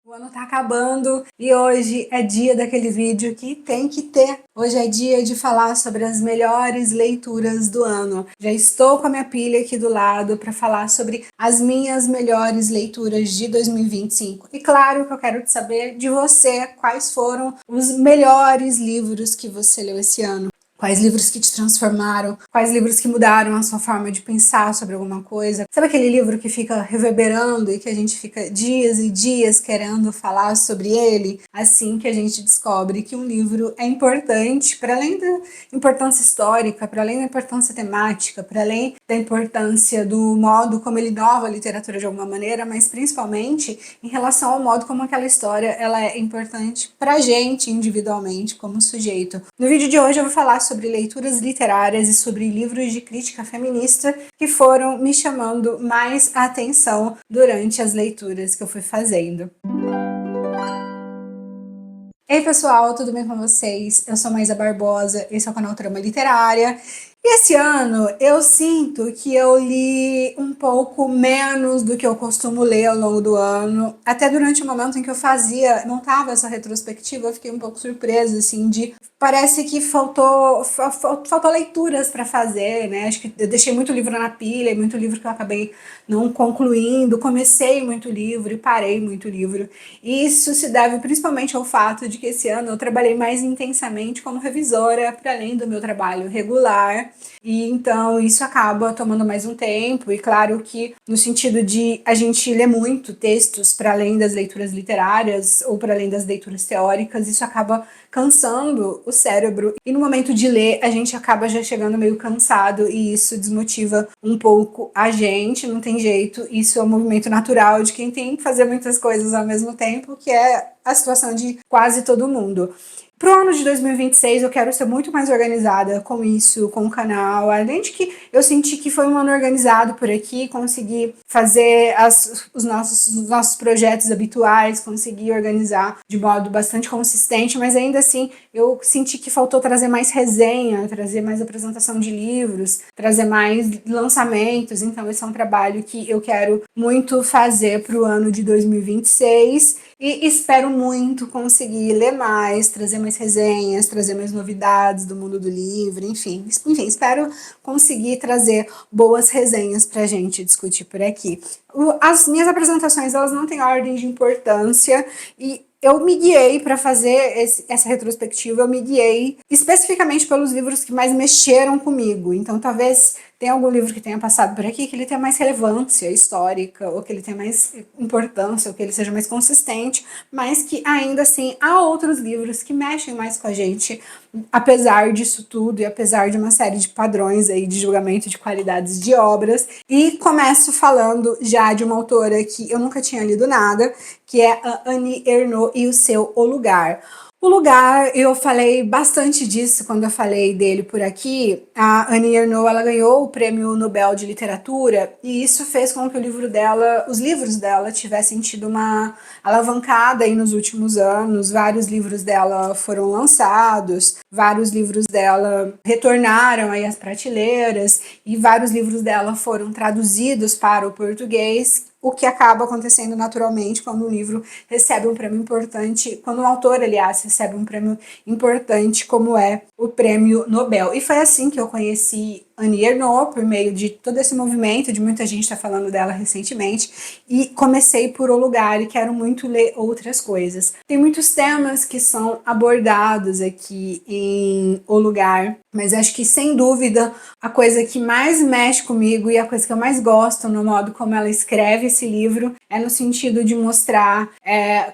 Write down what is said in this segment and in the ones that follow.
O ano tá acabando e hoje é dia daquele vídeo que tem que ter. Hoje é dia de falar sobre as melhores leituras do ano. Já estou com a minha pilha aqui do lado para falar sobre as minhas melhores leituras de 2025. E claro que eu quero saber de você quais foram os melhores livros que você leu esse ano. Quais livros que te transformaram, quais livros que mudaram a sua forma de pensar sobre alguma coisa. Sabe aquele livro que fica reverberando e que a gente fica dias e dias querendo falar sobre ele? Assim que a gente descobre que um livro é importante, para além da importância histórica, para além da importância temática, para além da importância do modo como ele inova a literatura de alguma maneira, mas principalmente em relação ao modo como aquela história ela é importante pra gente individualmente, como sujeito. No vídeo de hoje eu vou falar sobre leituras literárias e sobre livros de crítica feminista que foram me chamando mais a atenção durante as leituras que eu fui fazendo. Ei pessoal, tudo bem com vocês? Eu sou Maísa Barbosa, esse é o canal Trama Literária. E esse ano eu sinto que eu li um pouco menos do que eu costumo ler ao longo do ano. Até durante o momento em que eu montava essa retrospectiva, eu fiquei um pouco surpresa, assim, parece que faltou leituras para fazer, né? Acho que eu deixei muito livro na pilha, muito livro que eu acabei não concluindo, comecei muito livro e parei muito livro. E isso se deve principalmente ao fato de que esse ano eu trabalhei mais intensamente como revisora, para além do meu trabalho regular. E então isso acaba tomando mais um tempo, e claro que no sentido de a gente ler muito textos para além das leituras literárias ou para além das leituras teóricas, isso acaba cansando o cérebro, e no momento de ler a gente acaba já chegando meio cansado e isso desmotiva um pouco a gente, não tem jeito, isso é um movimento natural de quem tem que fazer muitas coisas ao mesmo tempo, que é a situação de quase todo mundo. Pro ano de 2026 eu quero ser muito mais organizada com isso, com o canal, além de que eu senti que foi um ano organizado por aqui, consegui fazer os nossos projetos habituais, consegui organizar de modo bastante consistente, mas ainda assim eu senti que faltou trazer mais resenha, trazer mais apresentação de livros, trazer mais lançamentos, então esse é um trabalho que eu quero muito fazer pro ano de 2026. E espero muito conseguir ler mais, trazer mais resenhas, trazer mais novidades do mundo do livro, enfim, espero conseguir trazer boas resenhas pra gente discutir por aqui. As minhas apresentações, elas não têm ordem de importância e eu me guiei para fazer essa retrospectiva, eu me guiei especificamente pelos livros que mais mexeram comigo, então talvez tenha algum livro que tenha passado por aqui que ele tenha mais relevância histórica, ou que ele tenha mais importância, ou que ele seja mais consistente, mas que ainda assim há outros livros que mexem mais com a gente, apesar disso tudo e apesar de uma série de padrões aí de julgamento de qualidades de obras. E começo falando já de uma autora que eu nunca tinha lido nada, que é a Annie Ernaux e o seu O Lugar. O Lugar, eu falei bastante disso quando eu falei dele por aqui. A Annie Ernaux, ela ganhou o Prêmio Nobel de Literatura e isso fez com que os livros dela tivessem tido uma alavancada aí nos últimos anos. Vários livros dela foram lançados, vários livros dela retornaram aí às prateleiras e vários livros dela foram traduzidos para o português, o que acaba acontecendo naturalmente quando um livro recebe um prêmio importante, quando um autor, aliás, recebe um prêmio importante como é o Prêmio Nobel. E foi assim que eu conheci Annie Ernaux, por meio de todo esse movimento, de muita gente tá falando dela recentemente, e comecei por O Lugar e quero muito ler outras coisas. Tem muitos temas que são abordados aqui em O Lugar, mas acho que sem dúvida a coisa que mais mexe comigo e a coisa que eu mais gosto no modo como ela escreve esse livro é no sentido de mostrar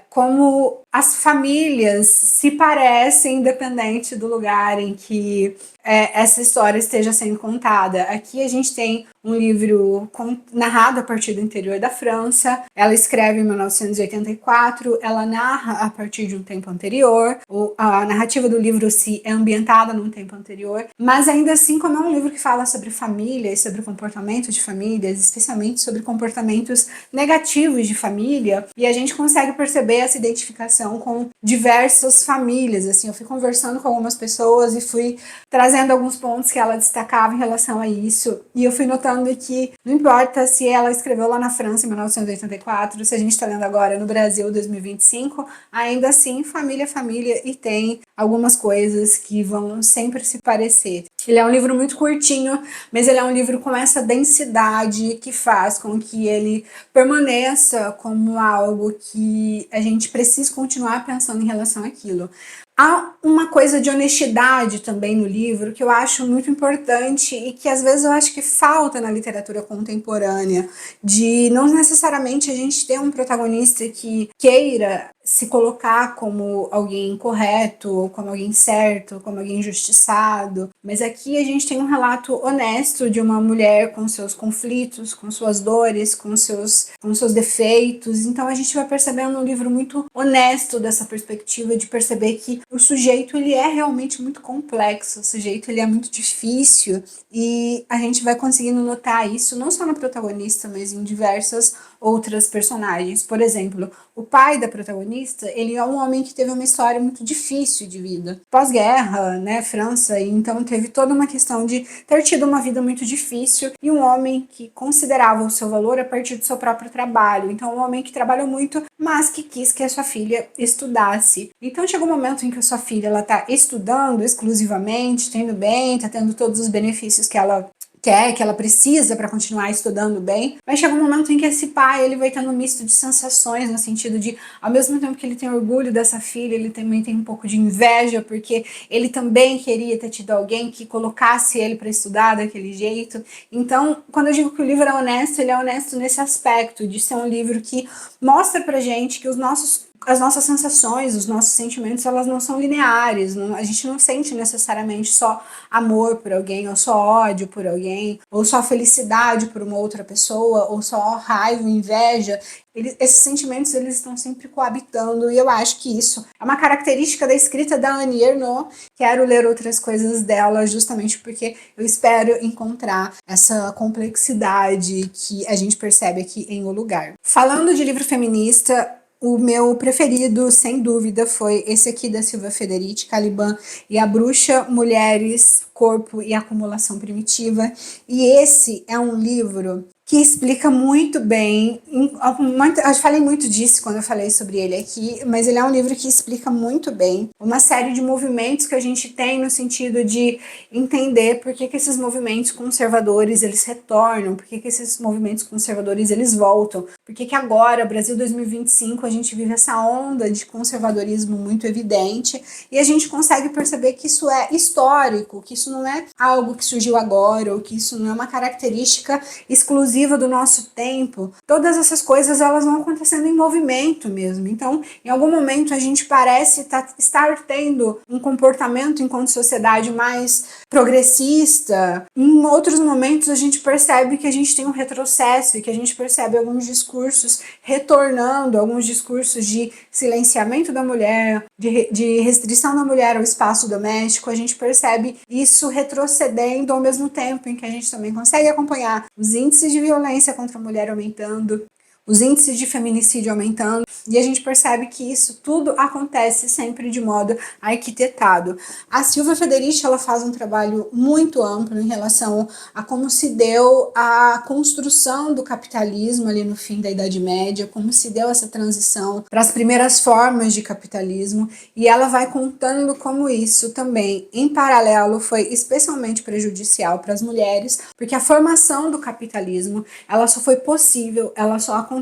como as famílias se parecem independente do lugar em que essa história esteja sendo contada. Aqui a gente tem um livro narrado a partir do interior da França, ela escreve em 1984, ela narra a partir de um tempo anterior, a narrativa do livro é ambientada num tempo anterior, mas ainda assim, como é um livro que fala sobre família e sobre o comportamento de famílias, especialmente sobre comportamentos negativos de família, e a gente consegue perceber essa identificação com diversas famílias, assim, eu fui conversando com algumas pessoas e fui trazendo trazendo alguns pontos que ela destacava em relação a isso, e eu fui notando que não importa se ela escreveu lá na França em 1984, se a gente está lendo agora no Brasil 2025, ainda assim família é família e tem algumas coisas que vão sempre se parecer. Ele é um livro muito curtinho, mas ele é um livro com essa densidade que faz com que ele permaneça como algo que a gente precisa continuar pensando em relação àquilo. Há uma coisa de honestidade também no livro que eu acho muito importante e que às vezes eu acho que falta na literatura contemporânea, de não necessariamente a gente ter um protagonista que queira se colocar como alguém correto, como alguém certo, como alguém injustiçado, mas aqui a gente tem um relato honesto de uma mulher com seus conflitos, com suas dores, com seus defeitos, então a gente vai percebendo um livro muito honesto dessa perspectiva de perceber que o sujeito ele é realmente muito complexo, o sujeito ele é muito difícil e a gente vai conseguindo notar isso não só na protagonista, mas em diversas outras personagens. Por exemplo, o pai da protagonista, ele é um homem que teve uma história muito difícil de vida. Pós-guerra, né, França, e então teve toda uma questão de ter tido uma vida muito difícil e um homem que considerava o seu valor a partir do seu próprio trabalho. Então, um homem que trabalhou muito, mas que quis que a sua filha estudasse. Então, chegou um momento em que a sua filha ela tá estudando exclusivamente, tendo bem, tá tendo todos os benefícios que ela quer, que ela precisa para continuar estudando bem, mas chega um momento em que esse pai ele vai tendo um misto de sensações, no sentido de, ao mesmo tempo que ele tem orgulho dessa filha, ele também tem um pouco de inveja, porque ele também queria ter tido alguém que colocasse ele para estudar daquele jeito. Então, quando eu digo que o livro é honesto, ele é honesto nesse aspecto, de ser um livro que mostra pra gente que as nossas sensações, os nossos sentimentos, elas não são lineares, a gente não sente necessariamente só amor por alguém, ou só ódio por alguém, ou só felicidade por uma outra pessoa, ou só raiva, inveja. Esses sentimentos eles estão sempre coabitando e eu acho que isso é uma característica da escrita da Annie Ernaux. Quero ler outras coisas dela justamente porque eu espero encontrar essa complexidade que a gente percebe aqui em O Lugar. Falando de livro feminista, o meu preferido, sem dúvida, foi esse aqui da Silvia Federici, Caliban e a Bruxa, Mulheres, Corpo e Acumulação Primitiva. E esse é um livro que explica muito bem, eu falei muito disso quando eu falei sobre ele aqui, mas ele é um livro que explica muito bem uma série de movimentos que a gente tem no sentido de entender por que esses movimentos conservadores eles retornam, por que esses movimentos conservadores eles voltam, por que agora, Brasil 2025, a gente vive essa onda de conservadorismo muito evidente e a gente consegue perceber que isso é histórico, que isso não é algo que surgiu agora, ou que isso não é uma característica exclusiva do nosso tempo. Todas essas coisas elas vão acontecendo em movimento mesmo. Então, em algum momento a gente parece estar tendo um comportamento enquanto sociedade mais progressista. Em outros momentos a gente percebe que a gente tem um retrocesso e que a gente percebe alguns discursos retornando, alguns discursos de silenciamento da mulher, de restrição da mulher ao espaço doméstico. A gente percebe isso retrocedendo ao mesmo tempo em que a gente também consegue acompanhar os índices de violência contra a mulher aumentando, os índices de feminicídio aumentando, e a gente percebe que isso tudo acontece sempre de modo arquitetado. A Silvia Federici ela faz um trabalho muito amplo em relação a como se deu a construção do capitalismo ali no fim da Idade Média, como se deu essa transição para as primeiras formas de capitalismo, e ela vai contando como isso também, em paralelo, foi especialmente prejudicial para as mulheres, porque a formação do capitalismo, ela só foi possível, ela só aconteceu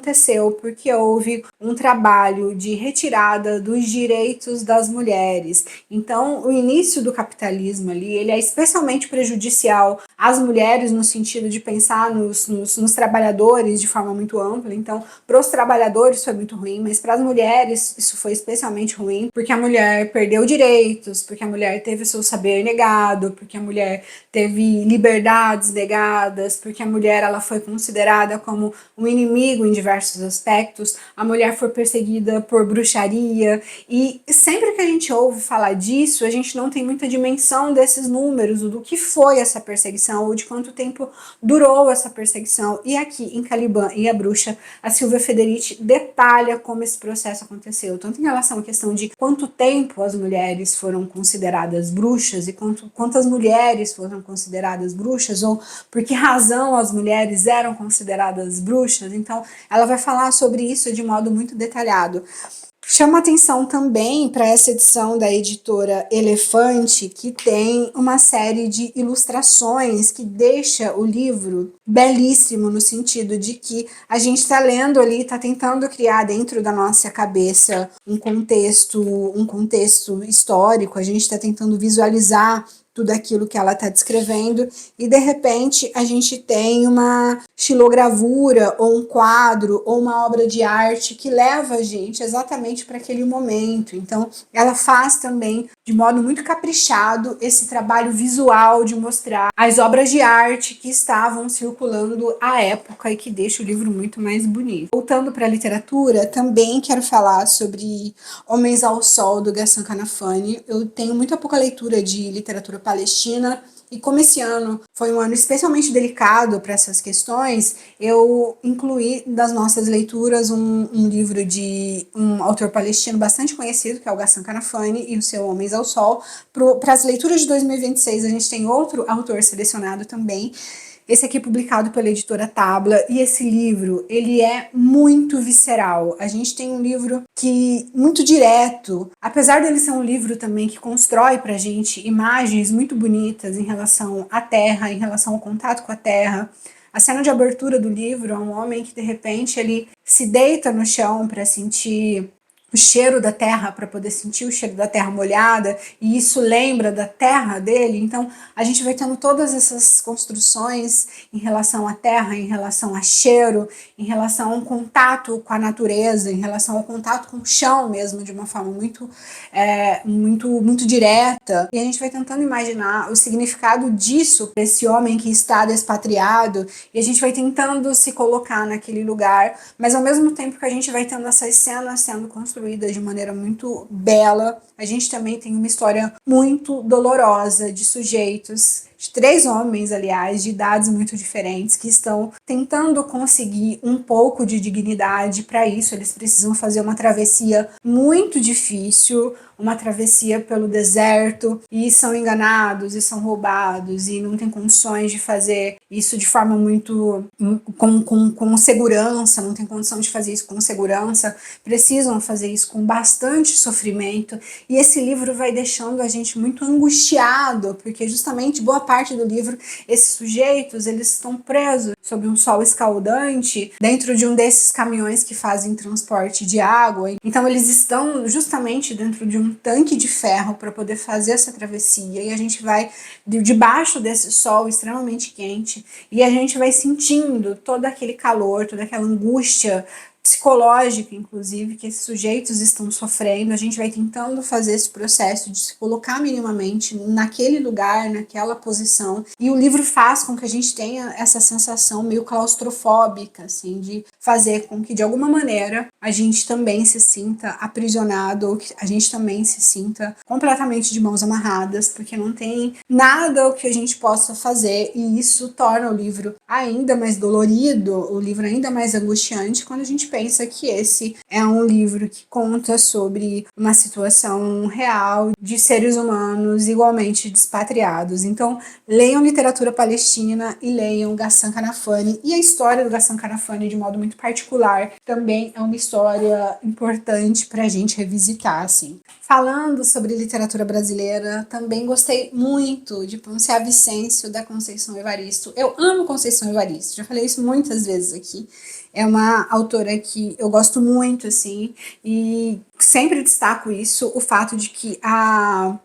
porque houve um trabalho de retirada dos direitos das mulheres. Então, o início do capitalismo ali, ele é especialmente prejudicial às mulheres no sentido de pensar nos trabalhadores de forma muito ampla. Então, para os trabalhadores foi muito ruim, mas para as mulheres isso foi especialmente ruim, porque a mulher perdeu direitos, porque a mulher teve o seu saber negado, porque a mulher teve liberdades negadas, porque a mulher ela foi considerada como um inimigo em diversos aspectos, a mulher foi perseguida por bruxaria, e sempre que a gente ouve falar disso, a gente não tem muita dimensão desses números, do que foi essa perseguição, perseguição, ou de quanto tempo durou essa perseguição. E aqui, em Caliban e a Bruxa, a Silvia Federici detalha como esse processo aconteceu, tanto em relação à questão de quanto tempo as mulheres foram consideradas bruxas e quantas mulheres foram consideradas bruxas, ou por que razão as mulheres eram consideradas bruxas. Então, ela vai falar sobre isso de modo muito detalhado. Chama atenção também para essa edição da editora Elefante, que tem uma série de ilustrações que deixa o livro belíssimo, no sentido de que a gente está lendo ali, está tentando criar dentro da nossa cabeça um contexto histórico, a gente está tentando visualizar tudo aquilo que ela está descrevendo, e de repente a gente tem uma xilogravura, ou um quadro, ou uma obra de arte que leva a gente exatamente para aquele momento. Então, ela faz também, de modo muito caprichado, esse trabalho visual de mostrar as obras de arte que estavam circulando à época e que deixa o livro muito mais bonito. Voltando para a literatura, também quero falar sobre Homens ao Sol, do Ghassan Kanafani. Eu tenho muito pouca leitura de literatura palestina, e como esse ano foi um ano especialmente delicado para essas questões, eu incluí das nossas leituras um livro de um autor palestino bastante conhecido, que é o Ghassan Kanafani, e o seu Homens ao Sol. Para as leituras de 2026, a gente tem outro autor selecionado também. Esse aqui é publicado pela editora Tabla, e esse livro, ele é muito visceral. A gente tem um livro que muito direto, apesar dele ser um livro também que constrói pra gente imagens muito bonitas em relação à terra, em relação ao contato com a terra. A cena de abertura do livro é um homem que de repente ele se deita no chão para sentir o cheiro da terra, para poder sentir o cheiro da terra molhada, e isso lembra da terra dele. Então a gente vai tendo todas essas construções em relação à terra, em relação a cheiro, em relação ao contato com a natureza, em relação ao contato com o chão mesmo, de uma forma muito direta. E a gente vai tentando imaginar o significado disso para esse homem que está despatriado, e a gente vai tentando se colocar naquele lugar, mas ao mesmo tempo que a gente vai tendo essas cenas sendo construídas de maneira muito bela, a gente também tem uma história muito dolorosa de sujeitos, de 3 homens, aliás, de idades muito diferentes, que estão tentando conseguir um pouco de dignidade. Para isso, eles precisam fazer uma travessia muito difícil, uma travessia pelo deserto, e são enganados, e são roubados, e não tem condições de fazer isso de forma muito com segurança, não tem condição de fazer isso com segurança, precisam fazer isso com bastante sofrimento. E esse livro vai deixando a gente muito angustiado, porque justamente boa parte do livro, esses sujeitos, eles estão presos sob um sol escaldante, dentro de um desses caminhões que fazem transporte de água. Então eles estão justamente dentro de um tanque de ferro para poder fazer essa travessia, e a gente vai debaixo desse sol extremamente quente, e a gente vai sentindo todo aquele calor, toda aquela angústia psicológica, inclusive, que esses sujeitos estão sofrendo. A gente vai tentando fazer esse processo de se colocar minimamente naquele lugar, naquela posição, e o livro faz com que a gente tenha essa sensação meio claustrofóbica, assim, de fazer com que, de alguma maneira, a gente também se sinta aprisionado, ou que a gente também se sinta completamente de mãos amarradas, porque não tem nada o que a gente possa fazer, e isso torna o livro ainda mais dolorido, o livro ainda mais angustiante, quando a gente pensa que esse é um livro que conta sobre uma situação real de seres humanos igualmente despatriados. Então, leiam literatura palestina e leiam Ghassan Kanafani. E a história do Ghassan Kanafani, de modo muito particular, também é uma história importante para a gente revisitar, assim. Falando sobre literatura brasileira, também gostei muito de Poncia Vicêncio, da Conceição Evaristo. Eu amo Conceição Evaristo, já falei isso muitas vezes aqui. É uma autora que eu gosto muito, assim, e sempre destaco isso, o fato de que a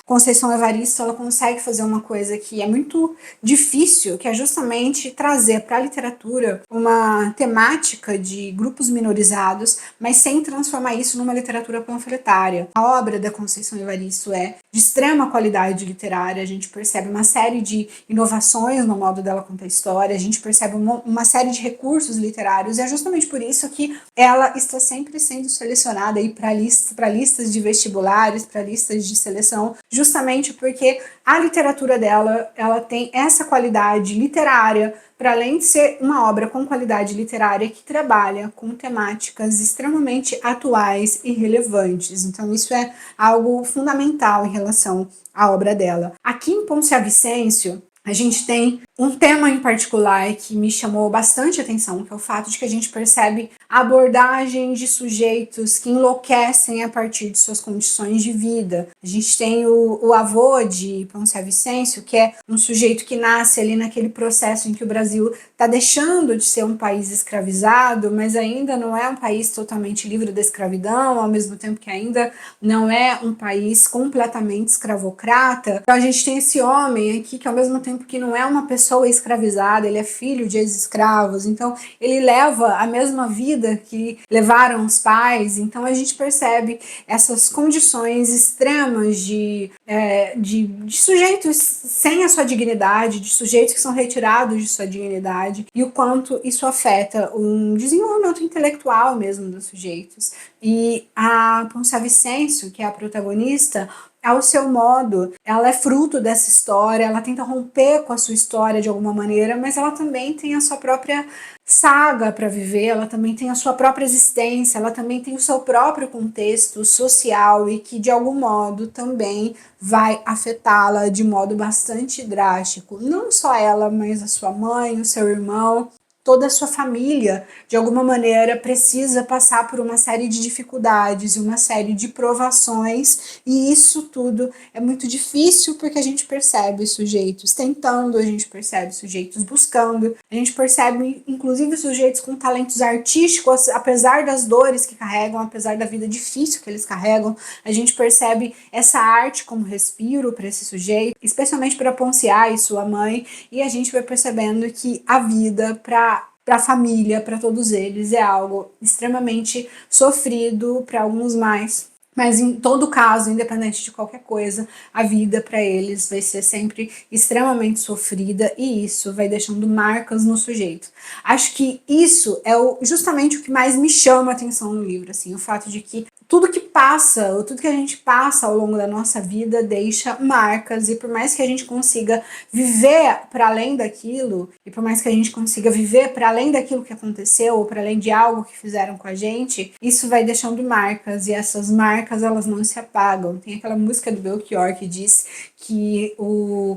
Conceição Evaristo, ela consegue fazer uma coisa que é muito difícil, que é justamente trazer para a literatura uma temática de grupos minorizados, mas sem transformar isso numa literatura panfletária. A obra da Conceição Evaristo é de extrema qualidade literária, a gente percebe uma série de inovações no modo dela contar a história, a gente percebe uma série de recursos literários, e é justamente por isso que ela está sempre sendo selecionada para listas de vestibulares, para listas de seleção seleção, justamente porque a literatura dela, ela tem essa qualidade literária, para além de ser uma obra com qualidade literária que trabalha com temáticas extremamente atuais e relevantes. Então isso é algo fundamental em relação à obra dela. Aqui em Poncia Vicêncio, a gente tem um tema em particular que me chamou bastante atenção, que é o fato de que a gente percebe a abordagem de sujeitos que enlouquecem a partir de suas condições de vida. A gente tem o avô de Poncia Vicêncio, que é um sujeito que nasce ali naquele processo em que o Brasil está deixando de ser um país escravizado, mas ainda não é um país totalmente livre da escravidão, ao mesmo tempo que ainda não é um país completamente escravocrata. Então a gente tem esse homem aqui que, ao mesmo tempo que não é uma pessoa escravizada, ele é filho de ex-escravos, então ele leva a mesma vida que levaram os pais. Então a gente percebe essas condições extremas de sujeitos sem a sua dignidade, de sujeitos que são retirados de sua dignidade, e o quanto isso afeta o desenvolvimento intelectual mesmo dos sujeitos. E a Poncia Vicêncio, que é a protagonista, ao seu modo, ela é fruto dessa história, ela tenta romper com a sua história de alguma maneira, mas ela também tem a sua própria saga para viver, ela também tem a sua própria existência, ela também tem o seu próprio contexto social e que de algum modo também vai afetá-la de modo bastante drástico. Não só ela, mas a sua mãe, o seu irmão, toda a sua família, de alguma maneira, precisa passar por uma série de dificuldades e uma série de provações, e isso tudo é muito difícil porque a gente percebe sujeitos tentando, a gente percebe sujeitos buscando, a gente percebe, inclusive, sujeitos com talentos artísticos, apesar das dores que carregam, apesar da vida difícil que eles carregam, a gente percebe essa arte como respiro para esse sujeito, especialmente para Poncia e sua mãe, e a gente vai percebendo que a vida para a família, para todos eles, é algo extremamente sofrido, para alguns mais. Mas em todo caso, independente de qualquer coisa, a vida para eles vai ser sempre extremamente sofrida e isso vai deixando marcas no sujeito. Acho que isso é justamente o que mais me chama a atenção no livro, assim, o fato de que tudo que passa, ou tudo que a gente passa ao longo da nossa vida deixa marcas, e por mais que a gente consiga viver para além daquilo, e por mais que a gente consiga viver para além daquilo que aconteceu, ou para além de algo que fizeram com a gente, isso vai deixando marcas, e essas marcas elas não se apagam. Tem aquela música do Belchior que diz que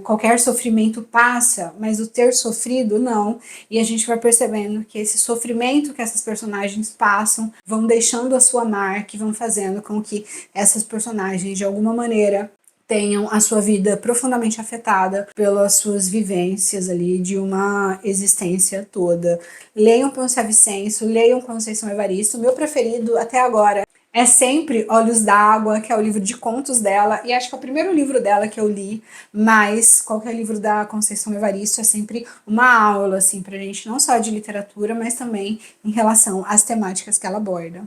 qualquer sofrimento passa, mas o ter sofrido não, e a gente vai percebendo que esse sofrimento que essas personagens passam vão deixando a sua marca e vão fazendo com que essas personagens, de alguma maneira, tenham a sua vida profundamente afetada pelas suas vivências ali de uma existência toda. Leiam Poncia Vicêncio, leiam Conceição Evaristo. O meu preferido até agora é sempre Olhos d'Água, que é o livro de contos dela, e acho que é o primeiro livro dela que eu li, mas qualquer livro da Conceição Evaristo é sempre uma aula, assim, pra gente, não só de literatura, mas também em relação às temáticas que ela aborda.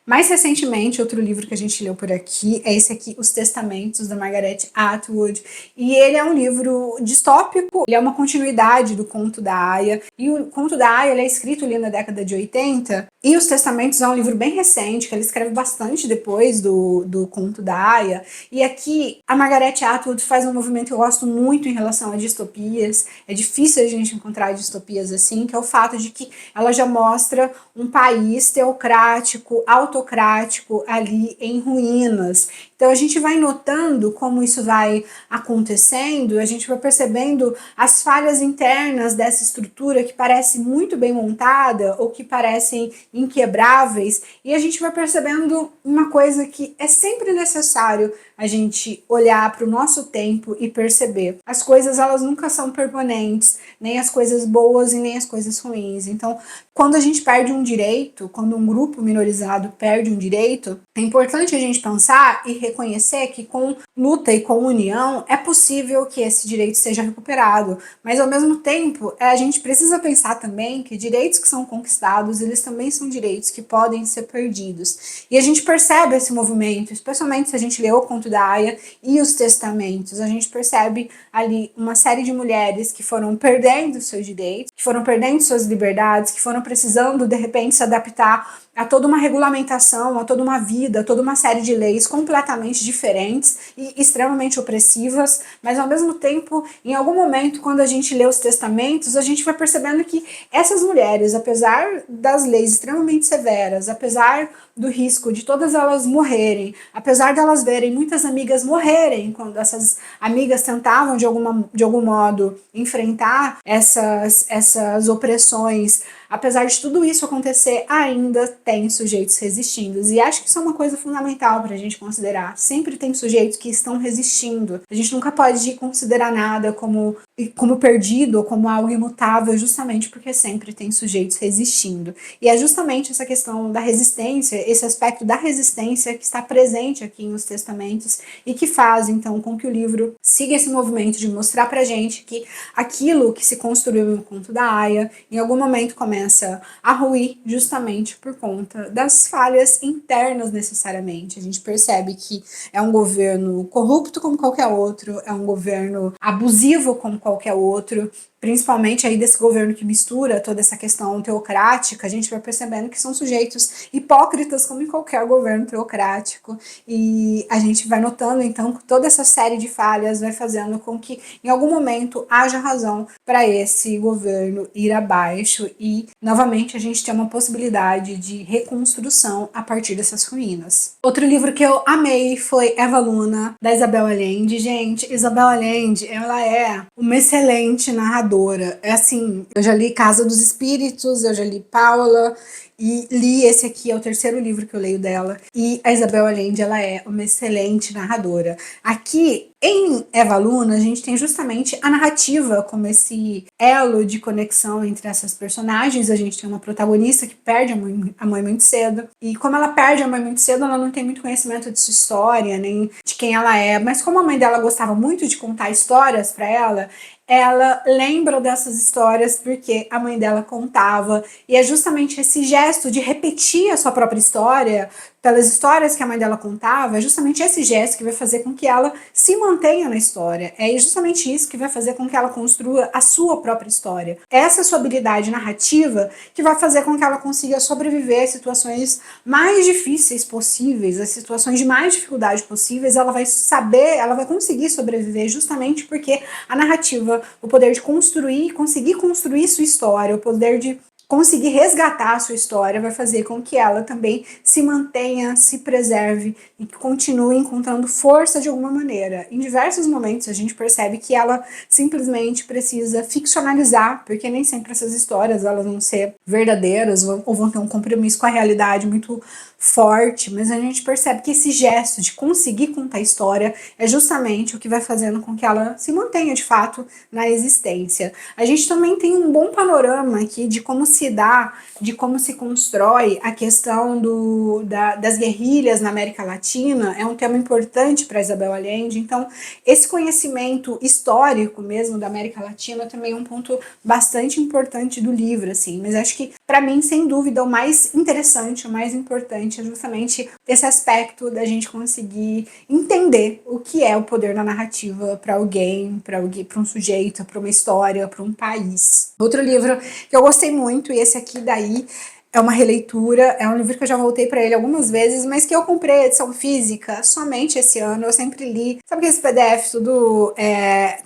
Mais recentemente, outro livro que a gente leu por aqui é esse aqui, Os Testamentos, da Margaret Atwood, e ele é um livro distópico, ele é uma continuidade do Conto da Aia, e o Conto da Aia ele é escrito ali na década de 80, e Os Testamentos é um livro bem recente, que ele escreve bastante depois do Conto da Aia, e aqui a Margaret Atwood faz um movimento que eu gosto muito em relação a distopias, é difícil a gente encontrar distopias assim, que é o fato de que ela já mostra um país teocrático, autocrático ali em ruínas. Então a gente vai notando como isso vai acontecendo, a gente vai percebendo as falhas internas dessa estrutura que parece muito bem montada ou que parecem inquebráveis, e a gente vai percebendo uma coisa que é sempre necessário a gente olhar para o nosso tempo e perceber. As coisas elas nunca são permanentes, nem as coisas boas e nem as coisas ruins. Então, quando a gente perde um direito, quando um grupo minorizado perde um direito, é importante a gente pensar e reconhecer que com luta e com união é possível que esse direito seja recuperado, mas ao mesmo tempo a gente precisa pensar também que direitos que são conquistados, eles também são direitos que podem ser perdidos. E a gente percebe esse movimento, especialmente se a gente lê o Conto da Aia e os Testamentos, a gente percebe ali uma série de mulheres que foram perdendo seus direitos, que foram perdendo suas liberdades, que foram precisando de repente se adaptar a toda uma regulamentação, a toda uma vida instituída toda uma série de leis completamente diferentes e extremamente opressivas, mas ao mesmo tempo, em algum momento, quando a gente lê os testamentos, a gente vai percebendo que essas mulheres, apesar das leis extremamente severas, apesar do risco de todas elas morrerem, apesar de elas verem muitas amigas morrerem quando essas amigas tentavam de algum modo enfrentar essas opressões, apesar de tudo isso acontecer, ainda tem sujeitos resistindo. E acho que isso é uma coisa fundamental para a gente considerar. Sempre tem sujeitos que estão resistindo. A gente nunca pode considerar nada como perdido ou como algo imutável, justamente porque sempre tem sujeitos resistindo. E é justamente essa questão da resistência, esse aspecto da resistência que está presente aqui nos testamentos e que faz, então, com que o livro siga esse movimento de mostrar pra gente que aquilo que se construiu no conto da Aya, em algum momento começa a ruir justamente por conta das falhas internas necessariamente. A gente percebe que é um governo corrupto como qualquer outro, é um governo abusivo como qualquer outro, principalmente aí desse governo que mistura toda essa questão teocrática, a gente vai percebendo que são sujeitos hipócritas como em qualquer governo teocrático, e a gente vai notando então que toda essa série de falhas vai fazendo com que em algum momento haja razão para esse governo ir abaixo e novamente a gente tem uma possibilidade de reconstrução a partir dessas ruínas. Outro livro que eu amei foi Eva Luna, da Isabel Allende. Gente, Isabel Allende, ela é uma excelente narradora. É assim, eu já li Casa dos Espíritos, eu já li Paula, e li esse aqui, é o terceiro livro que eu leio dela. E a Isabel Allende, ela é uma excelente narradora. Aqui, em Eva Luna, a gente tem justamente a narrativa como esse elo de conexão entre essas personagens. A gente tem uma protagonista que perde a mãe muito cedo. E como ela perde a mãe muito cedo, ela não tem muito conhecimento de sua história, nem de quem ela é. Mas como a mãe dela gostava muito de contar histórias para ela lembra dessas histórias porque a mãe dela contava, e é justamente esse gesto de repetir a sua própria história pelas histórias que a mãe dela contava, é justamente esse gesto que vai fazer com que ela se mantenha na história, é justamente isso que vai fazer com que ela construa a sua própria história. Essa sua habilidade narrativa que vai fazer com que ela consiga sobreviver às situações mais difíceis possíveis, às situações de mais dificuldade possíveis, ela vai conseguir sobreviver justamente porque a narrativa, o poder de conseguir construir sua história, o poder de conseguir resgatar a sua história vai fazer com que ela também se mantenha, se preserve e continue encontrando força de alguma maneira. Em diversos momentos a gente percebe que ela simplesmente precisa ficcionalizar, porque nem sempre essas histórias elas vão ser verdadeiras ou vão ter um compromisso com a realidade muito forte, mas a gente percebe que esse gesto de conseguir contar a história é justamente o que vai fazendo com que ela se mantenha de fato na existência. A gente também tem um bom panorama aqui de como se dá, de como se constrói a questão das guerrilhas na América Latina. É um tema importante para Isabel Allende, então esse conhecimento histórico mesmo da América Latina também é um ponto bastante importante do livro, assim, mas acho que para mim, sem dúvida, o mais interessante, o mais importante é justamente esse aspecto da gente conseguir entender o que é o poder da narrativa para alguém, para um sujeito, para uma história, para um país. Outro livro que eu gostei muito, e esse aqui daí é uma releitura, é um livro que eu já voltei para ele algumas vezes, mas que eu comprei a edição física somente esse ano. Eu sempre li, sabe aquele PDF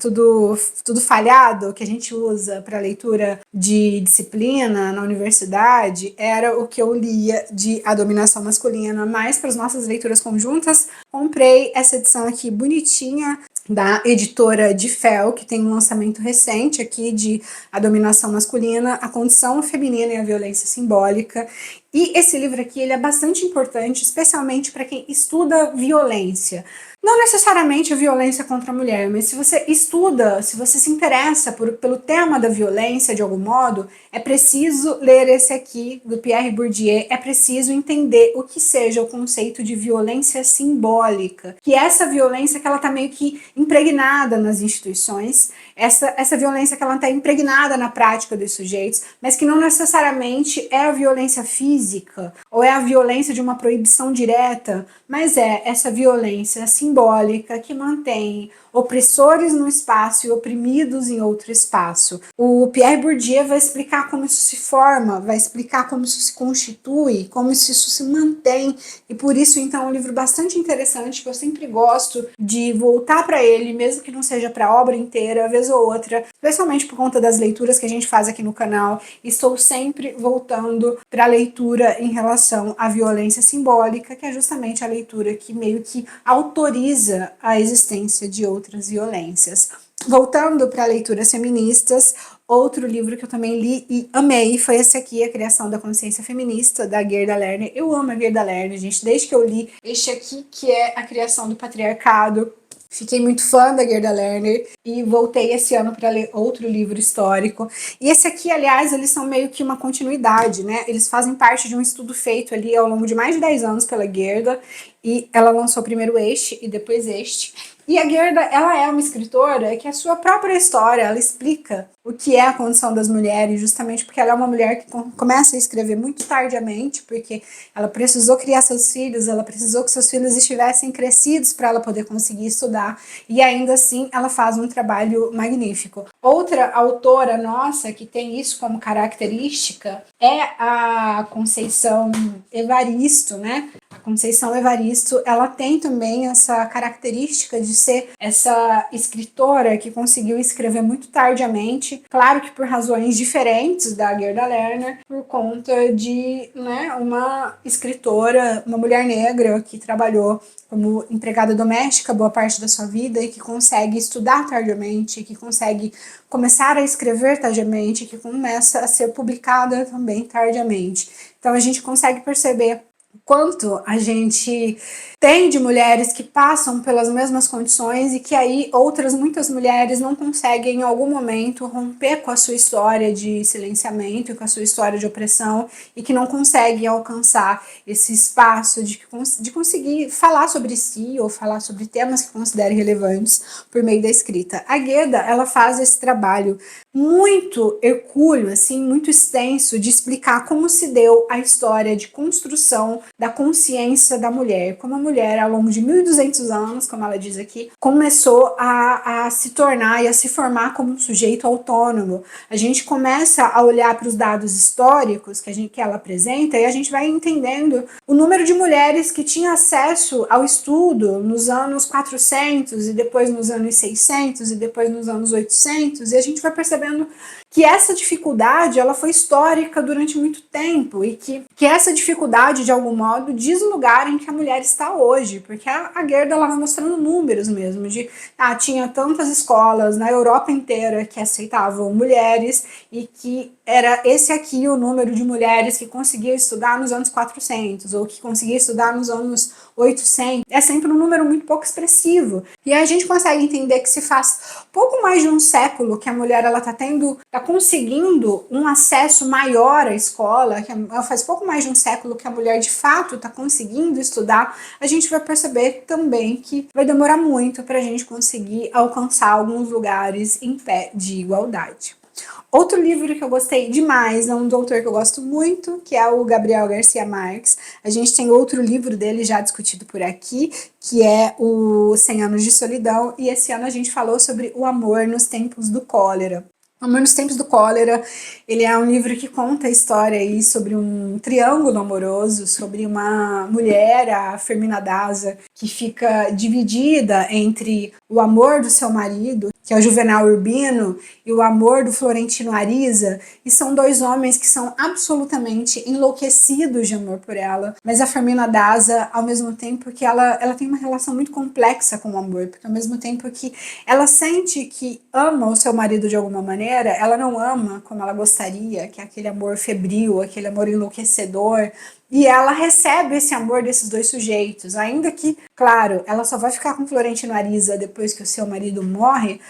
tudo falhado que a gente usa para leitura de disciplina na universidade? Era o que eu lia de A Dominação Masculina, mas para as nossas leituras conjuntas, comprei essa edição aqui bonitinha, da editora de Fel, que tem um lançamento recente aqui de A Dominação Masculina, a Condição Feminina e a Violência Simbólica. E esse livro aqui ele é bastante importante, especialmente para quem estuda violência. Não necessariamente a violência contra a mulher, mas se você estuda, se você se interessa pelo tema da violência de algum modo, é preciso ler esse aqui, do Pierre Bourdieu, é preciso entender o que seja o conceito de violência simbólica, que é essa violência que ela está meio que impregnada nas instituições, essa violência que ela está impregnada na prática dos sujeitos, mas que não necessariamente é a violência física, física, ou é a violência de uma proibição direta, mas é essa violência simbólica que mantém opressores no espaço e oprimidos em outro espaço. O Pierre Bourdieu vai explicar como isso se forma, vai explicar como isso se constitui, como isso se mantém, e por isso, então, é um livro bastante interessante, que eu sempre gosto de voltar para ele, mesmo que não seja para a obra inteira, vez ou outra, especialmente por conta das leituras que a gente faz aqui no canal. Estou sempre voltando para a leitura em relação à violência simbólica, que é justamente a leitura que meio que autoriza a existência de outras violências. Voltando para leituras feministas, outro livro que eu também li e amei foi esse aqui, A Criação da Consciência Feminista, da Gerda Lerner. Eu amo a Gerda Lerner, gente, desde que eu li este aqui, que é A Criação do Patriarcado. Fiquei muito fã da Gerda Lerner e voltei esse ano para ler outro livro histórico. E esse aqui, aliás, eles são meio que uma continuidade, né? Eles fazem parte de um estudo feito ali ao longo de mais de 10 anos pela Gerda, e ela lançou primeiro este e depois este. E a Gerda, ela é uma escritora que a sua própria história, ela explica o que é a condição das mulheres, justamente porque ela é uma mulher que começa a escrever muito tardiamente, porque ela precisou criar seus filhos, ela precisou que seus filhos estivessem crescidos para ela poder conseguir estudar, e ainda assim ela faz um trabalho magnífico. Outra autora nossa que tem isso como característica é a Conceição Evaristo, né? A Conceição Evaristo, ela tem também essa característica de ser essa escritora que conseguiu escrever muito tardiamente, claro que por razões diferentes da Gerda Lerner, por conta de, né, uma escritora, uma mulher negra que trabalhou como empregada doméstica boa parte da sua vida e que consegue estudar tardiamente, que consegue começar a escrever tardiamente, que começa a ser publicada também tardiamente. Então a gente consegue perceber quanto a gente tem de mulheres que passam pelas mesmas condições e que aí muitas mulheres não conseguem em algum momento romper com a sua história de silenciamento, com a sua história de opressão, e que não conseguem alcançar esse espaço de conseguir falar sobre si ou falar sobre temas que considerem relevantes por meio da escrita. A Gerda, ela faz esse trabalho muito hercúleo, assim, muito extenso, de explicar como se deu a história de construção da consciência da mulher, como a mulher, ao longo de 1200 anos, como ela diz aqui, começou a se tornar e a se formar como um sujeito autônomo. A gente começa a olhar para os dados históricos que ela apresenta e a gente vai entendendo o número de mulheres que tinham acesso ao estudo nos anos 400 e depois nos anos 600 e depois nos anos 800, e a gente vai percebendo que essa dificuldade ela foi histórica durante muito tempo e que essa dificuldade, de algum modo, diz o lugar em que a mulher está hoje, porque a Gerda ela vai mostrando números mesmo, de tinha tantas escolas na Europa inteira que aceitavam mulheres e que era esse aqui o número de mulheres que conseguia estudar nos anos 400 ou que conseguia estudar nos anos 800. É sempre um número muito pouco expressivo. E aí a gente consegue entender que se faz pouco mais de um século que a mulher ela tá conseguindo um acesso maior à escola, que faz pouco mais de um século que a mulher de fato está conseguindo estudar. A gente vai perceber também que vai demorar muito para a gente conseguir alcançar alguns lugares em pé de igualdade. Outro livro que eu gostei demais é um do autor que eu gosto muito, que é o Gabriel Garcia Marques. A gente tem outro livro dele já discutido por aqui, que é o 100 Anos de Solidão, e esse ano a gente falou sobre o amor nos tempos do cólera. O Amor nos Tempos do Cólera, ele é um livro que conta a história aí sobre um triângulo amoroso, sobre uma mulher, a Fermina Daza, que fica dividida entre o amor do seu marido, que é o Juvenal Urbino, e o amor do Florentino Ariza, e são dois homens que são absolutamente enlouquecidos de amor por ela, mas a Fermina Daza, ao mesmo tempo que ela tem uma relação muito complexa com o amor, porque ao mesmo tempo que ela sente que ama o seu marido de alguma maneira, ela não ama como ela gostaria, que é aquele amor febril, aquele amor enlouquecedor, e ela recebe esse amor desses dois sujeitos, ainda que, claro, ela só vai ficar com Florentino Ariza depois que o seu marido morre.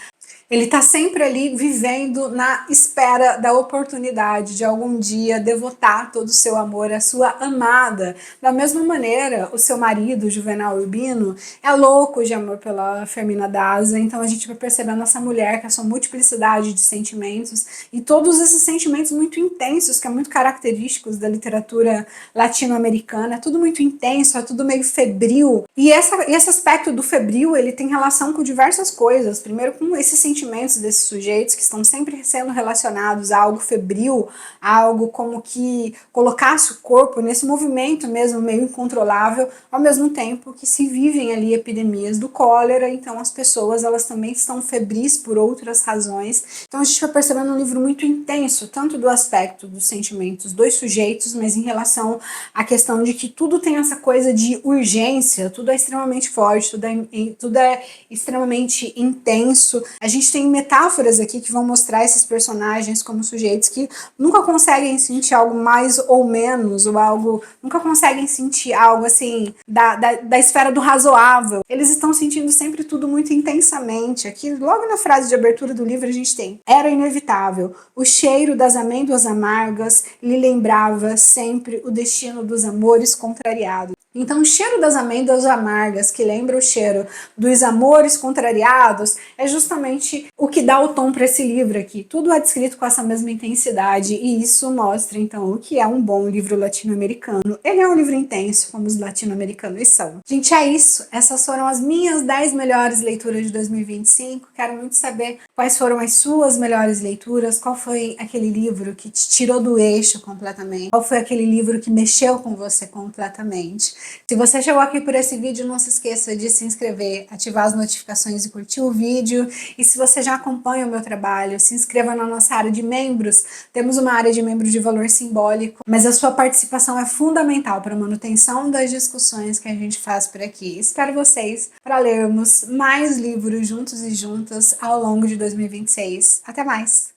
Ele está sempre ali vivendo na espera da oportunidade de algum dia devotar todo o seu amor à sua amada. Da mesma maneira, o seu marido, Juvenal Urbino, é louco de amor pela Fermina Daza, então a gente vai percebendo essa mulher com a sua multiplicidade de sentimentos e todos esses sentimentos muito intensos, que é muito característicos da literatura latino-americana, é tudo muito intenso, é tudo meio febril, e esse aspecto do febril, ele tem relação com diversas coisas, primeiro com esses sentimentos desses sujeitos que estão sempre sendo relacionados a algo febril, a algo como que colocasse o corpo nesse movimento mesmo meio incontrolável, ao mesmo tempo que se vivem ali epidemias do cólera, então as pessoas elas também estão febris por outras razões. Então a gente vai percebendo um livro muito intenso, tanto do aspecto dos sentimentos dos sujeitos, mas em relação à questão de que tudo tem essa coisa de urgência, tudo é extremamente forte, tudo é extremamente intenso. A gente tem metáforas aqui que vão mostrar esses personagens como sujeitos que nunca conseguem sentir algo mais ou menos, ou algo, nunca conseguem sentir algo assim, da esfera do razoável. Eles estão sentindo sempre tudo muito intensamente. Aqui, logo na frase de abertura do livro, a gente tem: era inevitável, o cheiro das amêndoas amargas lhe lembrava sempre o destino dos amores contrariados. Então, o cheiro das amêndoas amargas, que lembra o cheiro dos amores contrariados, é justamente o que dá o tom para esse livro aqui. Tudo é descrito com essa mesma intensidade, e isso mostra, então, o que é um bom livro latino-americano. Ele é um livro intenso, como os latino-americanos são. Gente, é isso. Essas foram as minhas 10 melhores leituras de 2025. Quero muito saber quais foram as suas melhores leituras, qual foi aquele livro que te tirou do eixo completamente, qual foi aquele livro que mexeu com você completamente. Se você chegou aqui por esse vídeo, não se esqueça de se inscrever, ativar as notificações e curtir o vídeo. E se você já acompanha o meu trabalho, se inscreva na nossa área de membros. Temos uma área de membros de valor simbólico, mas a sua participação é fundamental para a manutenção das discussões que a gente faz por aqui. Espero vocês para lermos mais livros juntos e juntas ao longo de 2026. Até mais!